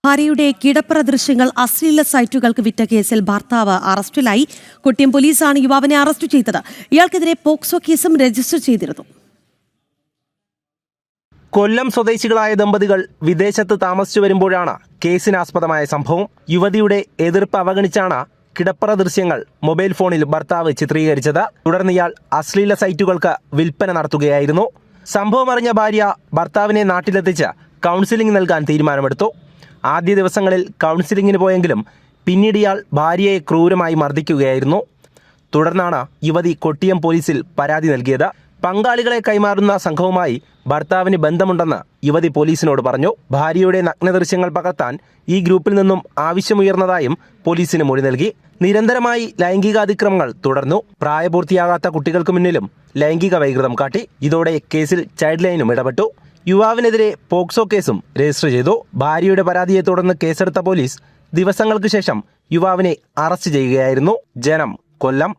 ഭാര്യയുടെ കിടപ്പറ ദൃശ്യങ്ങൾ അശ്ലീല സൈറ്റുകൾക്ക് വിറ്റ കേസിൽ ഭർത്താവ് അറസ്റ്റിലായി. കൊട്ടിയം പോലീസാണ് യുവാവിനെ അറസ്റ്റ് ചെയ്തത്. ഇയാൾക്കെതിരെ പോക്സോ കേസും രജിസ്റ്റർ ചെയ്തിരുന്നു. കൊല്ലം സ്വദേശികളായ ദമ്പതികൾ വിദേശത്ത് താമസിച്ചു വരുമ്പോഴാണ് കേസിനാസ്പദമായ സംഭവം. യുവതിയുടെ എതിർപ്പ് അവഗണിച്ചാണ് കിടപ്പറ ദൃശ്യങ്ങൾ മൊബൈൽ ഫോണിൽ ഭർത്താവ് ചിത്രീകരിച്ചത്. തുടർന്ന് ഇയാൾ അശ്ലീല സൈറ്റുകൾക്ക് വിൽപ്പന നടത്തുകയായിരുന്നു. സംഭവം അറിഞ്ഞ ഭാര്യ ഭർത്താവിനെ നാട്ടിലെത്തിച്ച് കൗൺസിലിംഗ് നൽകാൻ തീരുമാനമെടുത്തു. ആദ്യ ദിവസങ്ങളിൽ കൗൺസിലിങ്ങിന് പോയെങ്കിലും പിന്നീട് ഇയാൾ ഭാര്യയെ ക്രൂരമായി മർദ്ദിക്കുകയായിരുന്നു. തുടർന്നാണ് യുവതി കൊട്ടിയം പോലീസിൽ പരാതി നൽകിയത്. പങ്കാളികളെ കൈമാറുന്ന സംഘവുമായി ഭർത്താവിന് ബന്ധമുണ്ടെന്ന് യുവതി പോലീസിനോട് പറഞ്ഞു. ഭാര്യയുടെ നഗ്നദൃശ്യങ്ങൾ പകർത്താൻ ഈ ഗ്രൂപ്പിൽ നിന്നും ആവശ്യമുയർന്നതായും പോലീസിന് മൊഴി നൽകി. നിരന്തരമായി ലൈംഗികാതിക്രമങ്ങൾ തുടർന്നു. പ്രായപൂർത്തിയാകാത്ത കുട്ടികൾക്ക് മുന്നിലും ലൈംഗിക വൈകൃതം കാട്ടി. ഇതോടെ കേസിൽ ചൈൽഡ് ലൈനും ഇടപെട്ടു. യുവാവിനെതിരെ പോക്സോ കേസും രജിസ്റ്റർ ചെയ്തു. ഭാര്യയുടെ പരാതിയെ തുടർന്ന് കേസെടുത്ത പോലീസ് ദിവസങ്ങൾക്ക് ശേഷം യുവാവിനെ അറസ്റ്റ് ചെയ്യുകയായിരുന്നു. ജനം, കൊല്ലം.